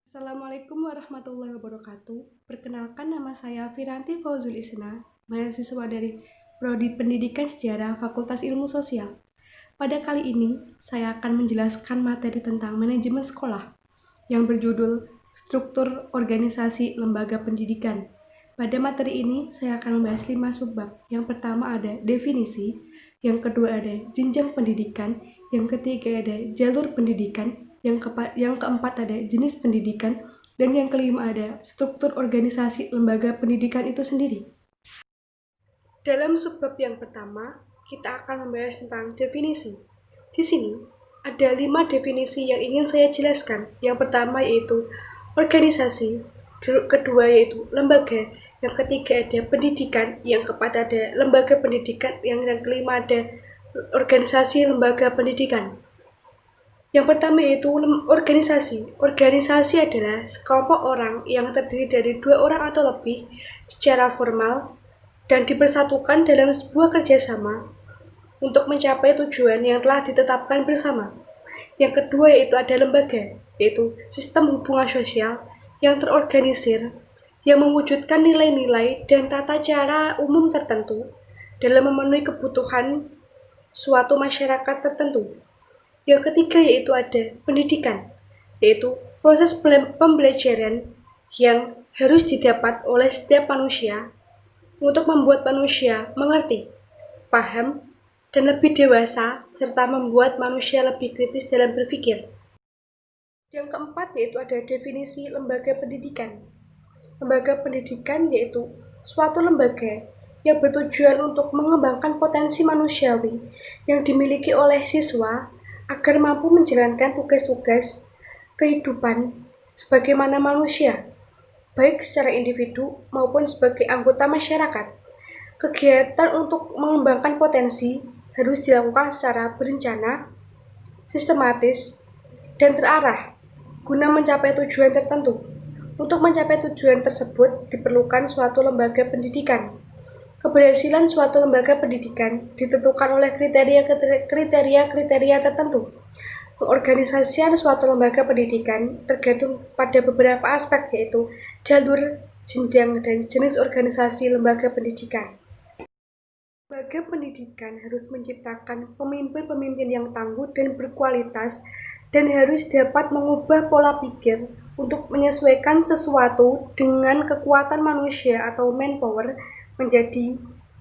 Assalamualaikum warahmatullahi wabarakatuh. Perkenalkan, nama saya Firanti Fauzul Isna, mahasiswa dari Prodi Pendidikan Sejarah Fakultas Ilmu Sosial. Pada kali ini, saya akan menjelaskan materi tentang manajemen sekolah yang berjudul Struktur Organisasi Lembaga Pendidikan. Pada materi ini, saya akan membahas 5 subbab. Yang pertama ada definisi, yang kedua ada jenjang pendidikan, yang ketiga ada jalur pendidikan, yang keempat ada jenis pendidikan, dan yang kelima ada struktur organisasi lembaga pendidikan itu sendiri. Dalam subbab yang pertama, kita akan membahas tentang definisi. Di sini ada 5 definisi yang ingin saya jelaskan. Yang pertama yaitu organisasi, kedua yaitu lembaga, yang ketiga ada pendidikan, yang keempat ada lembaga pendidikan, yang kelima ada organisasi lembaga pendidikan. Yang pertama yaitu organisasi. Organisasi adalah sekelompok orang yang terdiri dari 2 orang atau lebih secara formal dan dipersatukan dalam sebuah kerjasama untuk mencapai tujuan yang telah ditetapkan bersama. Yang kedua yaitu ada lembaga, yaitu sistem hubungan sosial yang terorganisir, yang mewujudkan nilai-nilai dan tata cara umum tertentu dalam memenuhi kebutuhan suatu masyarakat tertentu. Yang ketiga yaitu ada pendidikan, yaitu proses pembelajaran yang harus didapat oleh setiap manusia untuk membuat manusia mengerti, paham, dan lebih dewasa, serta membuat manusia lebih kritis dalam berpikir. Yang keempat yaitu ada definisi lembaga pendidikan. Lembaga pendidikan yaitu suatu lembaga yang bertujuan untuk mengembangkan potensi manusiawi yang dimiliki oleh siswa agar mampu menjalankan tugas-tugas kehidupan sebagaimana manusia, baik secara individu maupun sebagai anggota masyarakat. Kegiatan untuk mengembangkan potensi harus dilakukan secara berencana, sistematis, dan terarah guna mencapai tujuan tertentu. Untuk mencapai tujuan tersebut diperlukan suatu lembaga pendidikan. Keberhasilan suatu lembaga pendidikan ditentukan oleh kriteria tertentu. Keorganisasian suatu lembaga pendidikan tergantung pada beberapa aspek, yaitu jalur, jenjang, dan jenis organisasi lembaga pendidikan. Lembaga pendidikan harus menciptakan pemimpin-pemimpin yang tangguh dan berkualitas dan harus dapat mengubah pola pikir untuk menyesuaikan sesuatu dengan kekuatan manusia atau manpower menjadi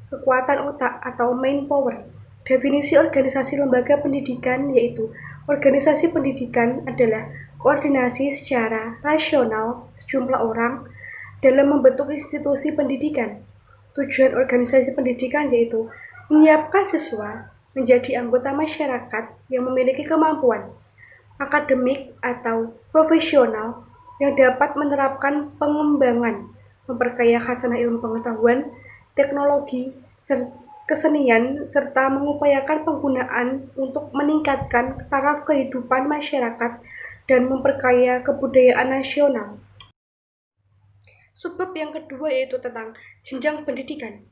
kekuatan otak atau main power. Definisi organisasi lembaga pendidikan yaitu organisasi pendidikan adalah koordinasi secara rasional sejumlah orang dalam membentuk institusi pendidikan. Tujuan organisasi pendidikan yaitu menyiapkan siswa menjadi anggota masyarakat yang memiliki kemampuan akademik atau profesional yang dapat menerapkan pengembangan, memperkaya khasanah ilmu pengetahuan, teknologi, kesenian, serta mengupayakan penggunaan untuk meningkatkan taraf kehidupan masyarakat dan memperkaya kebudayaan nasional. Subbab yang kedua yaitu tentang jenjang pendidikan.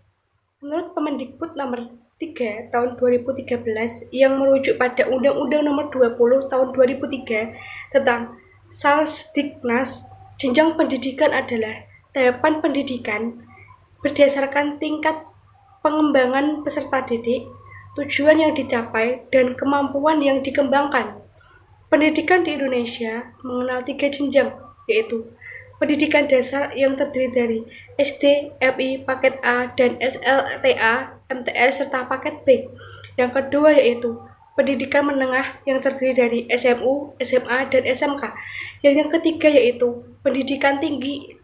Menurut Permendikbud nomor 3 tahun 2013 yang merujuk pada Undang-Undang nomor 20 tahun 2003 tentang Salsdiknas, jenjang pendidikan adalah tahapan pendidikan berdasarkan tingkat pengembangan peserta didik, tujuan yang dicapai, dan kemampuan yang dikembangkan. Pendidikan di Indonesia mengenal 3 jenjang, yaitu pendidikan dasar yang terdiri dari SD, MI, paket A, dan SLTA, MTS, serta paket B. Yang kedua yaitu pendidikan menengah yang terdiri dari SMU, SMA, dan SMK. Yang ketiga yaitu pendidikan tinggi.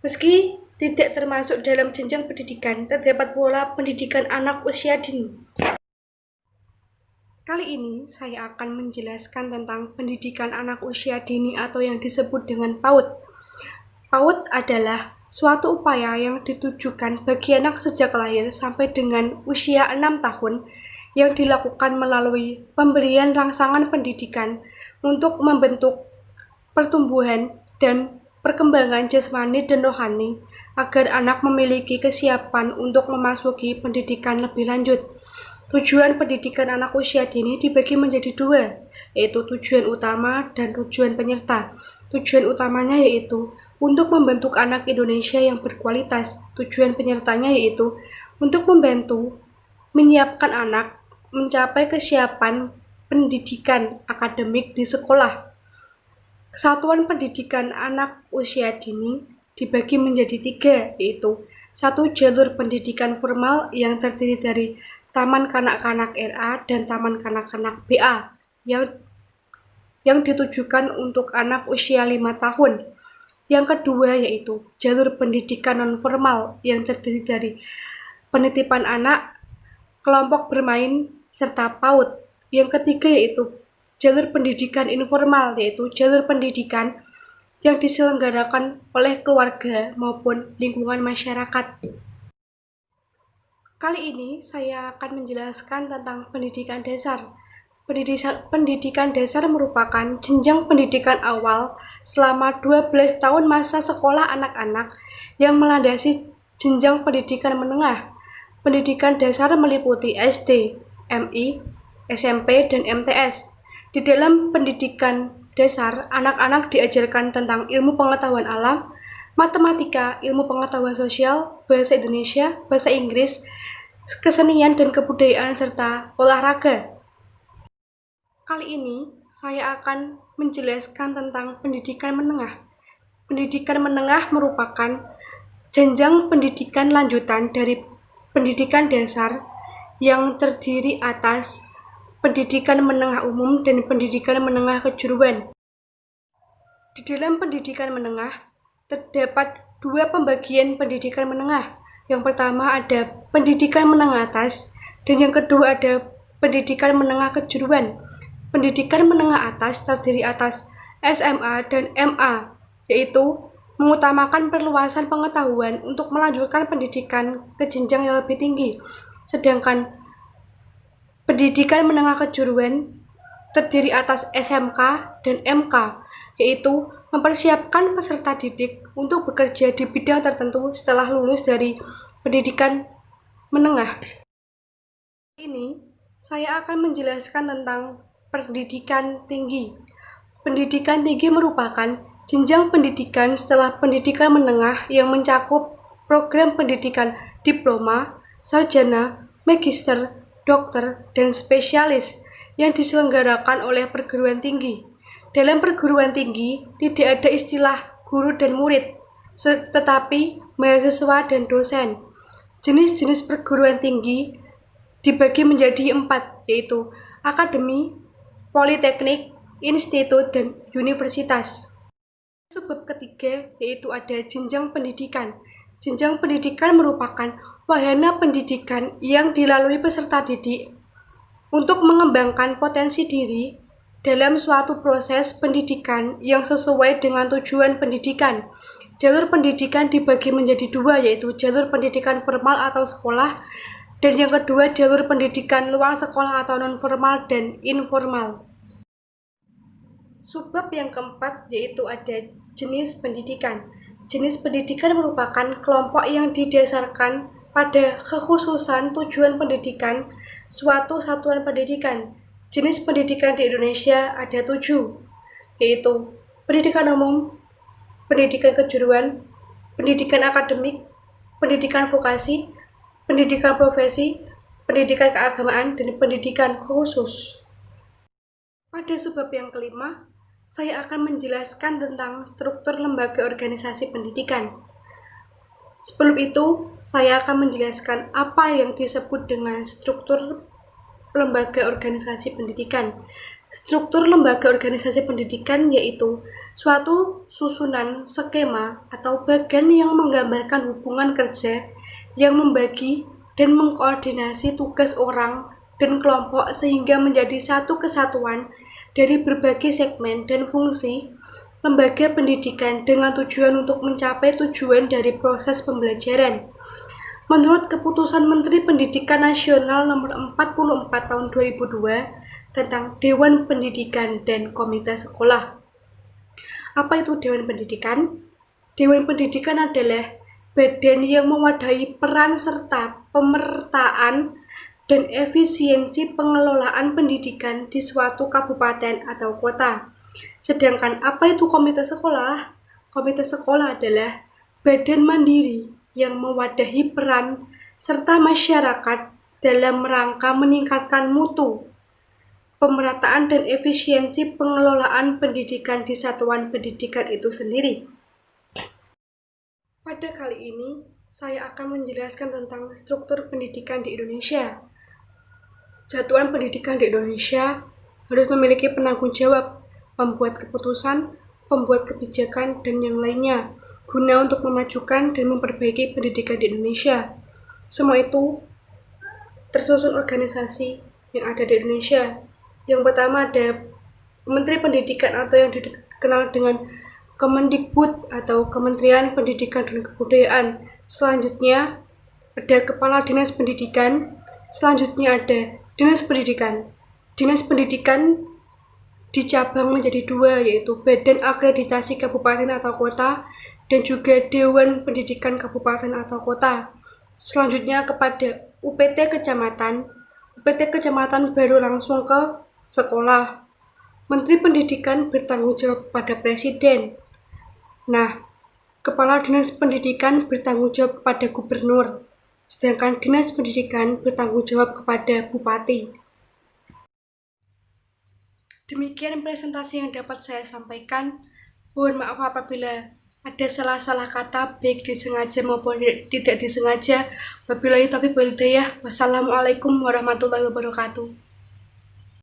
Meski tidak termasuk dalam jenjang pendidikan, terdapat pula pendidikan anak usia dini. Kali ini saya akan menjelaskan tentang pendidikan anak usia dini atau yang disebut dengan PAUD. PAUD adalah suatu upaya yang ditujukan bagi anak sejak lahir sampai dengan usia 6 tahun yang dilakukan melalui pemberian rangsangan pendidikan untuk membentuk pertumbuhan dan perkembangan jasmani dan rohani agar anak memiliki kesiapan untuk memasuki pendidikan lebih lanjut. Tujuan pendidikan anak usia dini dibagi menjadi 2, yaitu tujuan utama dan tujuan penyerta. Tujuan utamanya yaitu untuk membentuk anak Indonesia yang berkualitas. Tujuan penyertanya yaitu untuk membantu menyiapkan anak mencapai kesiapan pendidikan akademik di sekolah. Kesatuan pendidikan anak usia dini dibagi menjadi 3, yaitu 1. Jalur pendidikan formal yang terdiri dari Taman Kanak-kanak RA dan Taman Kanak-kanak BA yang ditujukan untuk anak usia 5 tahun. Yang kedua yaitu jalur pendidikan non-formal yang terdiri dari penitipan anak, kelompok bermain, serta PAUD. Yang ketiga yaitu jalur pendidikan informal, yaitu jalur pendidikan yang diselenggarakan oleh keluarga maupun lingkungan masyarakat. Kali ini saya akan menjelaskan tentang pendidikan dasar. Pendidikan dasar merupakan jenjang pendidikan awal selama 12 tahun masa sekolah anak-anak yang melandasi jenjang pendidikan menengah. Pendidikan dasar meliputi SD, MI, SMP, dan MTS. Di dalam pendidikan dasar, anak-anak diajarkan tentang ilmu pengetahuan alam, matematika, ilmu pengetahuan sosial, bahasa Indonesia, bahasa Inggris, kesenian dan kebudayaan, serta olahraga. Kali ini, saya akan menjelaskan tentang pendidikan menengah. Pendidikan menengah merupakan jenjang pendidikan lanjutan dari pendidikan dasar yang terdiri atas pendidikan menengah umum dan pendidikan menengah kejuruan. Di dalam pendidikan menengah, terdapat 2 pembagian pendidikan menengah. Yang pertama ada pendidikan menengah atas, dan yang kedua ada pendidikan menengah kejuruan. Pendidikan menengah atas terdiri atas SMA dan MA, yaitu mengutamakan perluasan pengetahuan untuk melanjutkan pendidikan ke jenjang yang lebih tinggi. Sedangkan pendidikan menengah kejuruan terdiri atas SMK dan MK, yaitu mempersiapkan peserta didik untuk bekerja di bidang tertentu setelah lulus dari pendidikan menengah. Ini saya akan menjelaskan tentang pendidikan tinggi. Pendidikan tinggi merupakan jenjang pendidikan setelah pendidikan menengah yang mencakup program pendidikan diploma, sarjana, magister, dokter, dan spesialis yang diselenggarakan oleh perguruan tinggi. Dalam perguruan tinggi tidak ada istilah guru dan murid, tetapi mahasiswa dan dosen. Jenis-jenis perguruan tinggi dibagi menjadi 4, yaitu akademi, politeknik, institut, dan universitas. Subbab ketiga yaitu ada jenjang pendidikan. Jenjang pendidikan merupakan wahana pendidikan yang dilalui peserta didik untuk mengembangkan potensi diri dalam suatu proses pendidikan yang sesuai dengan tujuan pendidikan. Jalur pendidikan dibagi menjadi 2, yaitu jalur pendidikan formal atau sekolah, dan yang kedua jalur pendidikan luar sekolah atau non-formal dan informal. Subbab yang keempat yaitu ada jenis pendidikan. Jenis pendidikan merupakan kelompok yang didasarkan pada kekhususan tujuan pendidikan suatu satuan pendidikan. Jenis pendidikan di Indonesia ada 7, yaitu pendidikan umum, pendidikan kejuruan, pendidikan akademik, pendidikan vokasi, pendidikan profesi, pendidikan keagamaan, dan pendidikan khusus. Pada subbab yang kelima, saya akan menjelaskan tentang struktur lembaga organisasi pendidikan. Sebelum itu, saya akan menjelaskan apa yang disebut dengan struktur lembaga organisasi pendidikan. Struktur lembaga organisasi pendidikan yaitu suatu susunan skema atau bagan yang menggambarkan hubungan kerja yang membagi dan mengkoordinasi tugas orang dan kelompok sehingga menjadi satu kesatuan dari berbagai segmen dan fungsi lembaga pendidikan dengan tujuan untuk mencapai tujuan dari proses pembelajaran. Menurut Keputusan Menteri Pendidikan Nasional Nomor 44 Tahun 2002 tentang Dewan Pendidikan dan Komite Sekolah. Apa itu Dewan Pendidikan? Dewan Pendidikan adalah badan yang mewadahi peran serta pemertaan dan efisiensi pengelolaan pendidikan di suatu kabupaten atau kota. Sedangkan apa itu komite sekolah? Komite sekolah adalah badan mandiri yang mewadahi peran serta masyarakat dalam rangka meningkatkan mutu, pemerataan dan efisiensi pengelolaan pendidikan di satuan pendidikan itu sendiri. Pada kali ini, saya akan menjelaskan tentang struktur pendidikan di Indonesia. Satuan pendidikan di Indonesia harus memiliki penanggung jawab, pembuat keputusan, pembuat kebijakan, dan yang lainnya, guna untuk memajukan dan memperbaiki pendidikan di Indonesia. Semua itu tersusun organisasi yang ada di Indonesia. Yang pertama ada Menteri Pendidikan atau yang dikenal dengan Kemendikbud atau Kementerian Pendidikan dan Kebudayaan. Selanjutnya ada Kepala Dinas Pendidikan. Selanjutnya ada Dinas Pendidikan. Dinas Pendidikan dicabang menjadi dua, yaitu Badan Akreditasi Kabupaten atau Kota dan juga Dewan Pendidikan Kabupaten atau Kota. Selanjutnya kepada UPT Kecamatan. UPT Kecamatan baru langsung ke sekolah. Menteri Pendidikan bertanggung jawab pada Presiden. Nah, Kepala Dinas Pendidikan bertanggung jawab kepada Gubernur, sedangkan Dinas Pendidikan bertanggung jawab kepada Bupati. Demikian presentasi yang dapat saya sampaikan. Mohon maaf apabila ada salah-salah kata, baik disengaja maupun tidak disengaja. Wabillahi taufiq wal hidayah. Wassalamualaikum warahmatullahi wabarakatuh.